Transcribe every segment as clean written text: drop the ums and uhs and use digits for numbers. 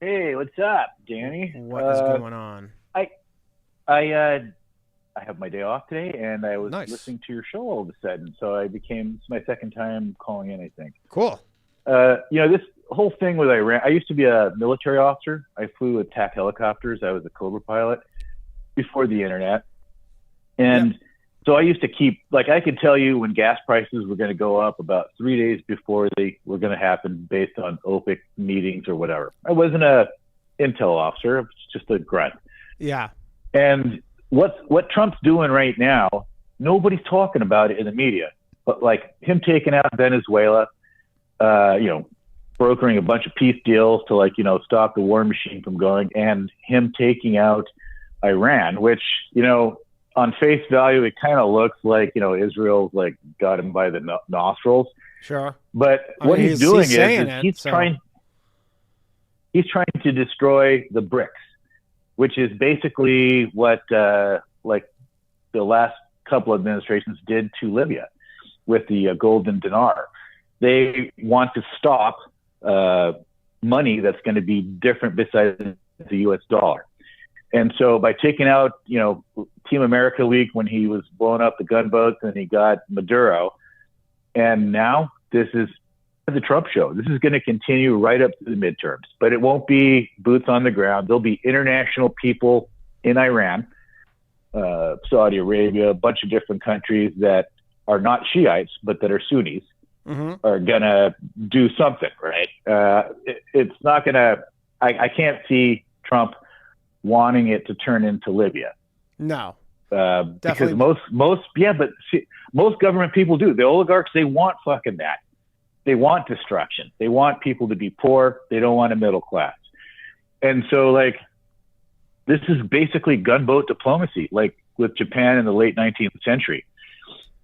Hey, what's up, Danny? What is going on? I I have my day off today, and I was Nice. listening to your show all of a sudden. So it's my second time calling in, I think. Cool. This whole thing with Iran. I used to be a military officer. I flew attack helicopters. I was a Cobra pilot before the internet, Yeah. and so I used to keep I could tell you when gas prices were going to go up about 3 days before they were going to happen, based on OPEC meetings or whatever. I wasn't a intel officer. I was just a grunt. Yeah. And what Trump's doing right now, nobody's talking about it in the media. But like him taking out Venezuela, brokering a bunch of peace deals to stop the war machine from going, and him taking out Iran, which on face value it kind of looks like Israel's got him by the nostrils. Sure. But I what mean, he's doing saying is it, he's so. trying to destroy the BRICS, which is basically what the last couple of administrations did to Libya with the golden dinar. They want to stop money that's going to be different besides the U.S. dollar. And so by taking out, Team America Week when he was blowing up the gunboats, and he got Maduro, and now this is the Trump show. This is going to continue right up to the midterms, but it won't be boots on the ground. There'll be international people in Iran, Saudi Arabia, a bunch of different countries that are not Shiites, but that are Sunnis, are going to do something, right? It's not going to, I can't see Trump wanting it to turn into Libya. No. Because most government people do. The oligarchs, they want fucking that. They want destruction. They want people to be poor. They don't want a middle class. And so, this is basically gunboat diplomacy, like with Japan in the late 19th century.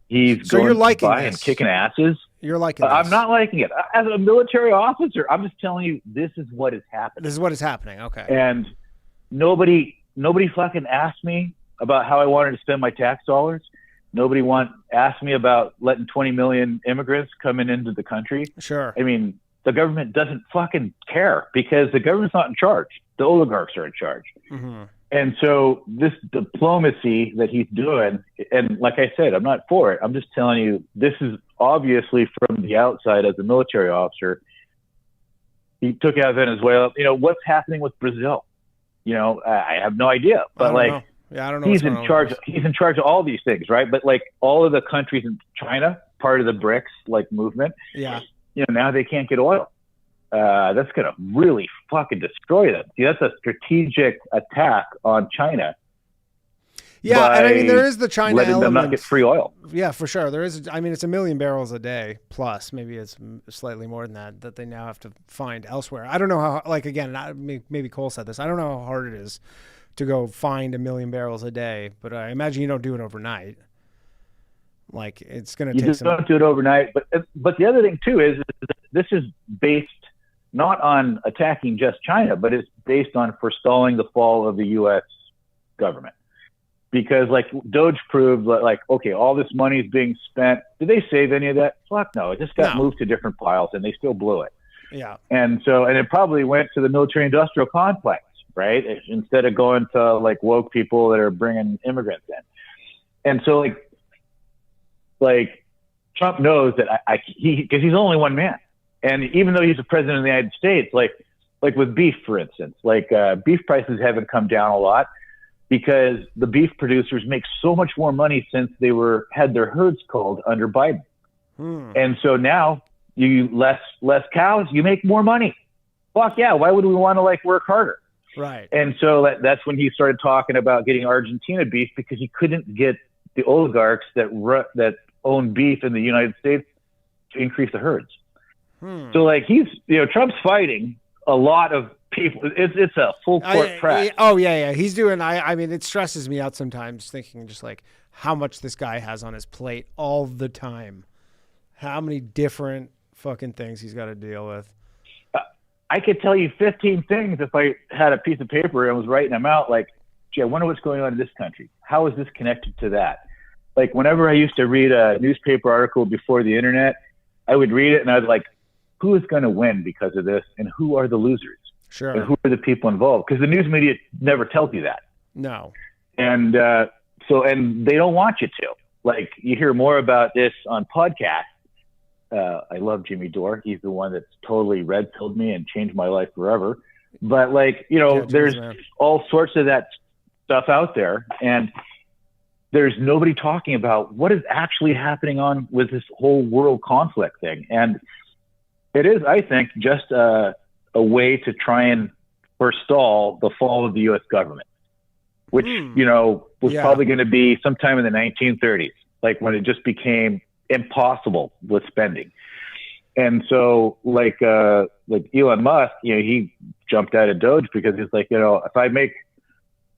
He's So you're going liking by this. and kicking asses. You're liking this. I'm not liking it. As a military officer, I'm just telling you, this is what is happening. This is what is happening. Okay. And nobody fucking asked me about how I wanted to spend my tax dollars. Nobody asked me about letting 20 million immigrants coming into the country. Sure. I mean, the government doesn't fucking care because the government's not in charge. The oligarchs are in charge. Mm-hmm. And so this diplomacy that he's doing, and like I said, I'm not for it. I'm just telling you, this is obviously from the outside as a military officer. He took out Venezuela. What's happening with Brazil? I have no idea. But I don't know. He's in charge. He's in charge of all these things, right? But all of the countries in China, part of the BRICS movement, Yeah. Now they can't get oil. That's gonna really fucking destroy them. See, that's a strategic attack on China. Yeah, and I mean there is the China letting element. them not get free oil. Yeah, for sure. There is. I mean, it's 1 million barrels a day plus. Maybe it's slightly more than that they now have to find elsewhere. I don't know how. Maybe Cole said this. I don't know how hard it is to go find 1 million barrels a day, but I imagine you don't do it overnight. It's going to take some. You don't do it overnight, but the other thing too is that this is based not on attacking just China, but it's based on forestalling the fall of the U.S. government. Because Doge proved okay, all this money is being spent. Did they save any of that? Fuck no. It just got moved to different piles, and they still blew it. Yeah. And it probably went to the military-industrial complex, right? Instead of going to woke people that are bringing immigrants in. And so Trump knows that because he's only one man, and even though he's the president of the United States, like with beef, for instance, beef prices haven't come down a lot, because the beef producers make so much more money since they had their herds culled under Biden. And so now you less cows, you make more money. Fuck yeah. Why would we want to work harder? Right. And so that's when he started talking about getting Argentina beef, because he couldn't get the oligarchs that own beef in the United States to increase the herds. So he's, Trump's fighting a lot of people. It's a full court press. Yeah. He's doing. I mean, it stresses me out sometimes thinking just how much this guy has on his plate all the time. How many different fucking things he's got to deal with. I could tell you 15 things if I had a piece of paper and was writing them out. Gee, I wonder what's going on in this country. How is this connected to that? Whenever I used to read a newspaper article before the internet, I would read it and I'd who is going to win because of this, and who are the losers? Sure. And who are the people involved? Because the news media never tells you that. No. And and they don't want you to. Like, you hear more about this on podcasts. I love Jimmy Dore. He's the one that's totally red-pilled me and changed my life forever. But, like, there's all sorts of that stuff out there. And there's nobody talking about what is actually happening on with this whole world conflict thing. And it is, I think, just a way to try and forestall the fall of the U.S. government, which, was probably going to be sometime in the 1930s, like when it just became impossible with spending. And so like Elon Musk, he jumped out of Doge because he's like, if I make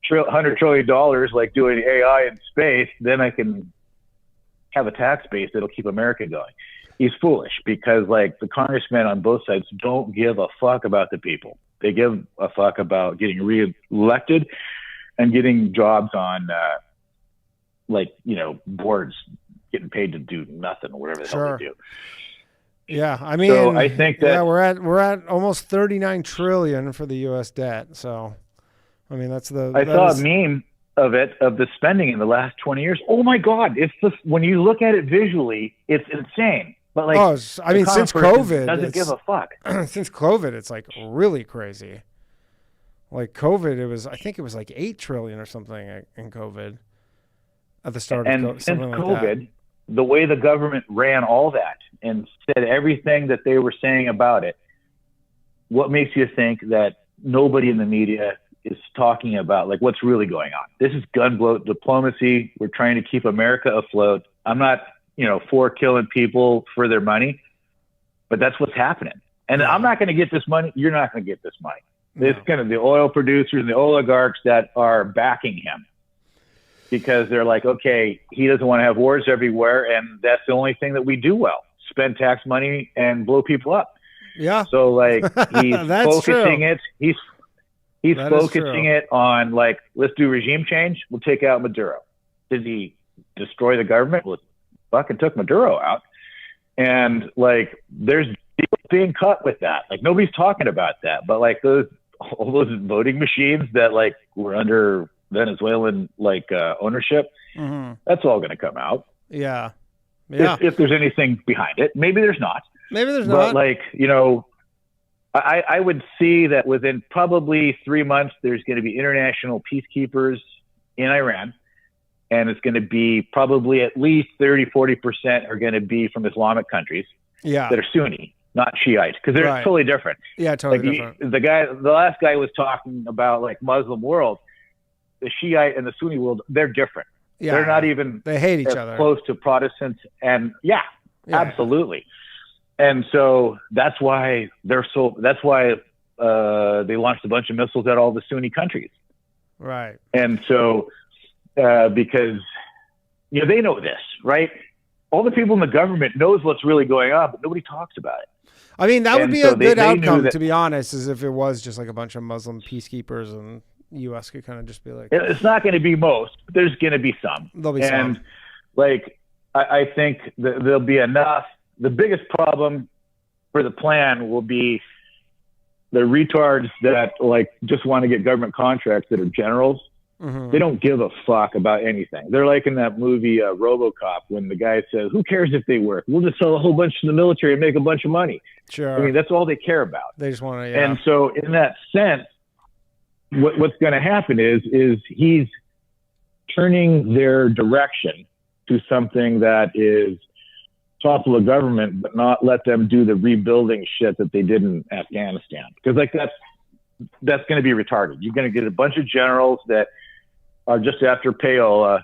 $100 trillion like doing AI in space, then I can have a tax base that'll keep America going. He's foolish because, like, the congressmen on both sides don't give a fuck about the people. They give a fuck about getting reelected and getting jobs on, boards, getting paid to do nothing or whatever the hell they do. Yeah, I mean, so I think that we're at almost 39 trillion for the U.S. debt. So, I mean, I saw a meme of the spending in the last 20 years. Oh my God, when you look at it visually, it's insane. But like, since COVID, doesn't give a fuck. Since COVID, it's like really crazy. Like COVID, I think it was like 8 trillion or something in COVID at the start of COVID. And since COVID, the way the government ran all that and said everything that they were saying about it, what makes you think that nobody in the media is talking about like what's really going on? This is gunboat diplomacy. We're trying to keep America afloat. I'm not, for killing people for their money, but that's what's happening. And I'm not going to get this money. You're not going to get this money. No. It's kind of the oil producers and the oligarchs that are backing him because they're like, okay, he doesn't want to have wars everywhere. And that's the only thing that we do well, spend tax money and blow people up. Yeah. So like he's focusing true. He's focusing it on like, let's do regime change. We'll take out Maduro. Did he destroy the government? Well, fucking took Maduro out. And like, there's deals being cut with that. Like nobody's talking about that, but like all those voting machines that like were under Venezuelan ownership, that's all going to come out. Yeah. If there's anything behind it, maybe there's not. But like, I would see that within probably 3 months, there's going to be international peacekeepers in Iran. And it's going to be probably at least 30-40% are going to be from Islamic countries that are Sunni, not Shiite, because they're totally different. Yeah, totally different. The last guy was talking about like Muslim world, the Shiite and the Sunni world, they're different. Yeah, they're not even they hate each other close to Protestants. And absolutely. And so that's why they launched a bunch of missiles at all the Sunni countries. Right. And so because they know this, right? All the people in the government knows what's really going on, but nobody talks about it. I mean, that would be a good outcome, to be honest, is if it was just like a bunch of Muslim peacekeepers and U.S. could kind of just be like... It's not going to be most, but there's going to be some. There'll be some. And like, I think there'll be enough. The biggest problem for the plan will be the retards that like just want to get government contracts that are generals. They don't give a fuck about anything. They're like in that movie RoboCop when the guy says, who cares if they work? We'll just sell a whole bunch to the military and make a bunch of money. Sure. I mean, that's all they care about. They just want to, And so in that sense, what's going to happen is he's turning their direction to something that is topple the government, but not let them do the rebuilding shit that they did in Afghanistan. Because like that's going to be retarded. You're going to get a bunch of generals that are just after payola,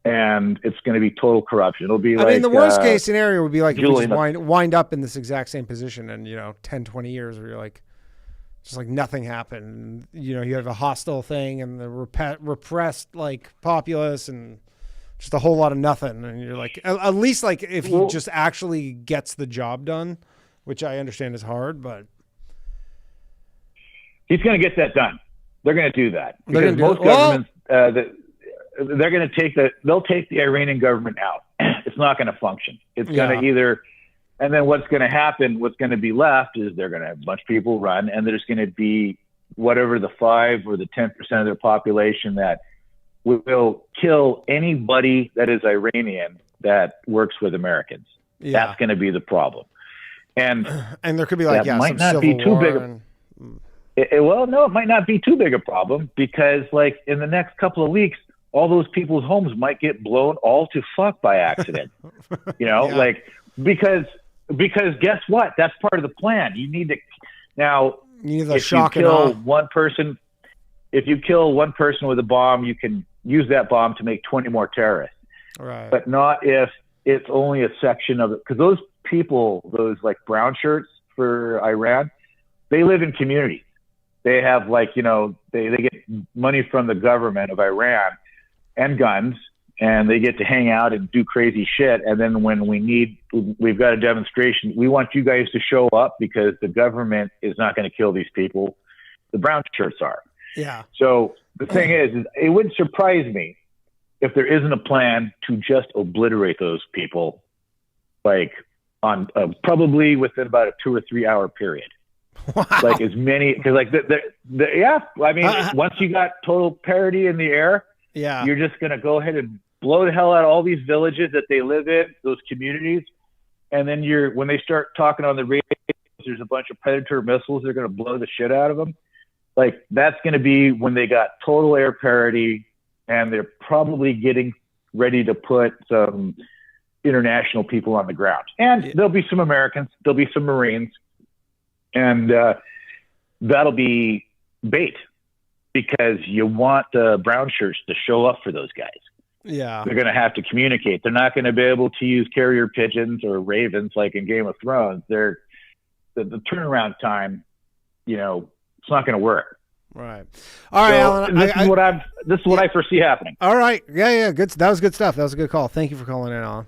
and it's going to be total corruption. It'll be I mean, the worst case scenario would be like if we just wind up in this exact same position in 10, 20 years where you're like, just like nothing happened. You have a hostile thing and the repressed like populace and just a whole lot of nothing. And you're like, at least like if he just actually gets the job done, which I understand is hard, but he's going to get that done. They're going to do that because most governments, they're going to they'll take the Iranian government out. It's not going to function. It's going to either And then what's going to happen, what's going to be left is they're going to have a bunch of people run, and there's going to be whatever the 5 or the 10% of their population that will kill anybody that is Iranian that works with Americans. Yeah. That's going to be the problem. And there could be like, that might not be too big. Well, no, it might not be too big a problem, because like in the next couple of weeks, all those people's homes might get blown all to fuck by accident. Like, because guess what? That's part of the plan. You need to, now, if you kill one person with a bomb, you can use that bomb to make 20 more terrorists. Right. But not if it's only a section of it. Because those people, those like brown shirts for Iran, they live in communities. They have like, they get money from the government of Iran and guns, and they get to hang out and do crazy shit. And then when we've got a demonstration, we want you guys to show up because the government is not going to kill these people. The brown shirts are. Yeah. So the thing is it wouldn't surprise me if there isn't a plan to just obliterate those people, like on probably within about a 2 or 3 hour period. Wow. Like as many, because like yeah, I mean, once you got total parity in the air, yeah, you're just going to go ahead and blow the hell out of all these villages that they live in, those communities. And then when they start talking on the radio, there's a bunch of Predator missiles. They're going to blow the shit out of them. Like that's going to be when they got total air parity, and they're probably getting ready to put some international people on the ground. And there'll be some Americans, there'll be some Marines, and that'll be bait, because you want the brown shirts to show up for those guys. Yeah. They're going to have to communicate. They're not going to be able to use carrier pigeons or ravens like in Game of Thrones. The turnaround time, it's not going to work. Right. All right, Alan. This is what I foresee happening. All right. Yeah. Good. That was good stuff. That was a good call. Thank you for calling in, Alan.